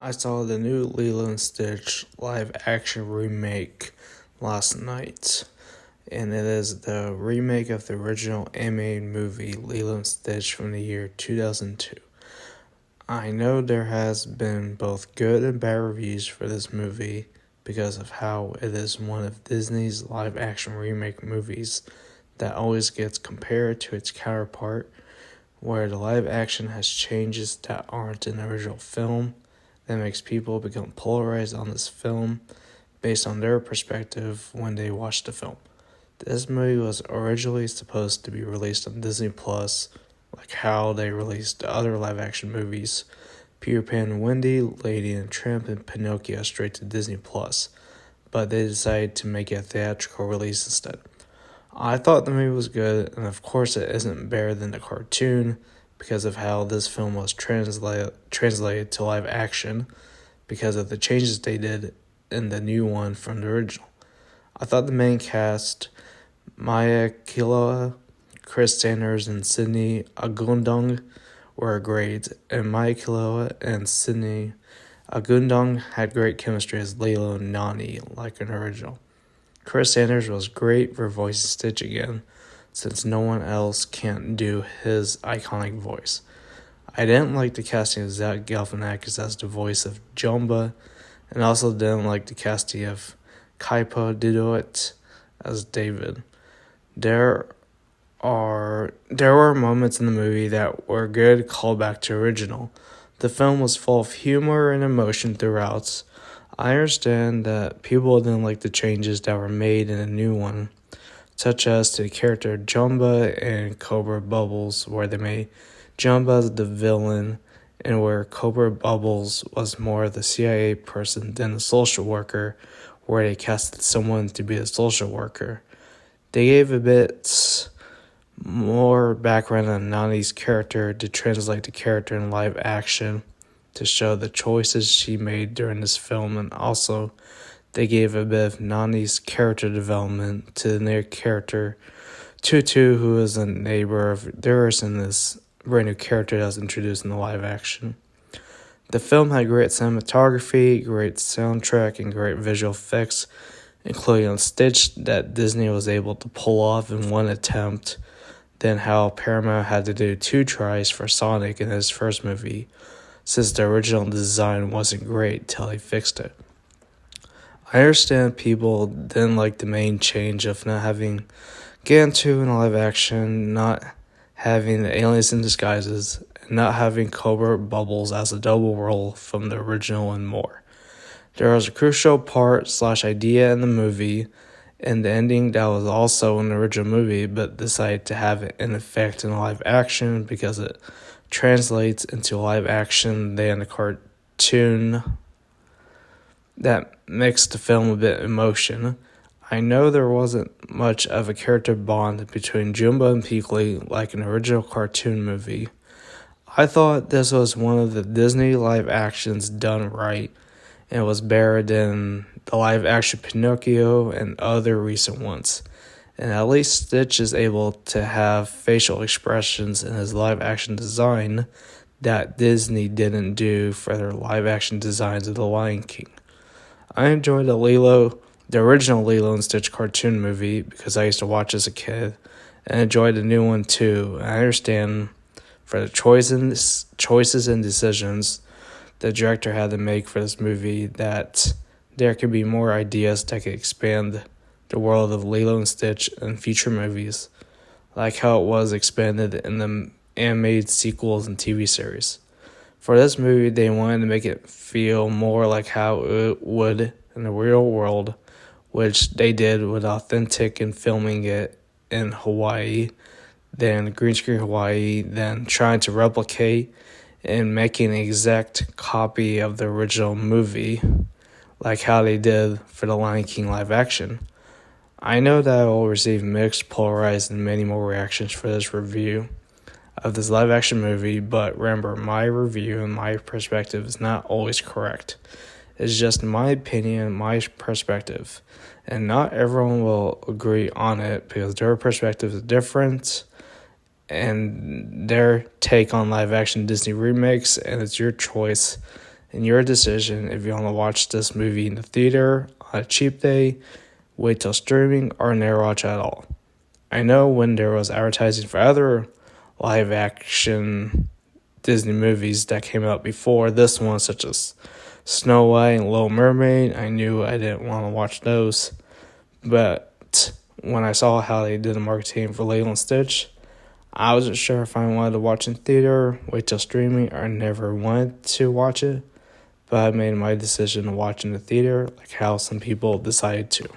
I saw the new Lilo and Stitch live action remake last night, and it is the remake of the original animated movie Lilo and Stitch from the year 2002. I know there has been both good and bad reviews for this movie because of how it is one of Disney's live action remake movies that always gets compared to its counterpart, where the live action has changes that aren't in the original film that makes people become polarized on this film based on their perspective when they watch the film. This movie was originally supposed to be released on Disney Plus, like how they released the other live action movies, Peter Pan and Wendy, Lady and the Tramp, and Pinocchio straight to Disney Plus, but they decided to make it a theatrical release instead. I thought the movie was good, and of course it isn't better than the cartoon because of how this film was translated to live action because of the changes they did in the new one from the original. I thought the main cast, Maya Kiloa, Chris Sanders, and Sydney Agundong were great, and Maya Kiloa and Sydney Agundong had great chemistry as Lilo and Nani, like in the original. Chris Sanders was great for voicing Stitch again, since no one else can do his iconic voice. I didn't like the casting of Zach Galifianakis as the voice of Jumba, and also didn't like the casting of Kaipo Didoit as David. There were moments in the movie that were good callback to original. The film was full of humor and emotion throughout. I understand that people didn't like the changes that were made in a new one, such as to the character Jumba and Cobra Bubbles, where they made Jumba the villain and where Cobra Bubbles was more of the CIA person than a social worker, where they casted someone to be a social worker. They gave a bit more background on Nani's character to translate the character in live action to show the choices she made during this film, and also they gave a bit of Nani's character development to their character Tutu, who is a neighbor of theirs in this brand new character that was introduced in the live action. The film had great cinematography, great soundtrack, and great visual effects, including on Stitch that Disney was able to pull off in one attempt, then how Paramount had to do 2 tries for Sonic in his first movie, since the original design wasn't great till they fixed it. I understand people didn't like the main change of not having Gantu in live action, not having the aliens in disguises, and not having Cobra Bubbles as a double role from the original and more. There was a crucial part/idea in the movie and the ending that was also in the original movie, but decided to have it in effect in live action because it translates into live action than the cartoon that makes the film a bit emotion. I know there wasn't much of a character bond between Jumba and Peakley like an original cartoon movie. I thought this was one of the Disney live actions done right, and was better than the live action Pinocchio and other recent ones. And at least Stitch is able to have facial expressions in his live action design that Disney didn't do for their live action designs of The Lion King. I enjoyed the original Lilo and Stitch cartoon movie because I used to watch as a kid, and enjoyed the new one too. I understand for the choices and decisions the director had to make for this movie that there could be more ideas that could expand the world of Lilo and Stitch in future movies, like how it was expanded in the animated sequels and TV series. For this movie, they wanted to make it feel more like how it would in the real world, which they did with authentic and filming it in Hawaii, then green screen Hawaii, then trying to replicate and making an exact copy of the original movie, like how they did for the Lion King live action. I know that I will receive mixed, polarized, and many more reactions for this review of this live action movie, but remember, my review and my perspective is not always correct. It's just my opinion, my perspective, and not everyone will agree on it because their perspective is different and their take on live action Disney remakes, and it's your choice and your decision if you want to watch this movie in the theater on a cheap day, wait till streaming, or never watch at all. I know when there was advertising for other live action Disney movies that came out before this one, such as Snow White and Little Mermaid, I knew I didn't want to watch those. But when I saw how they did the marketing for Lilo and Stitch, I wasn't sure if I wanted to watch in theater, wait till streaming, or never wanted to watch it. But I made my decision to watch in the theater, like how some people decided to.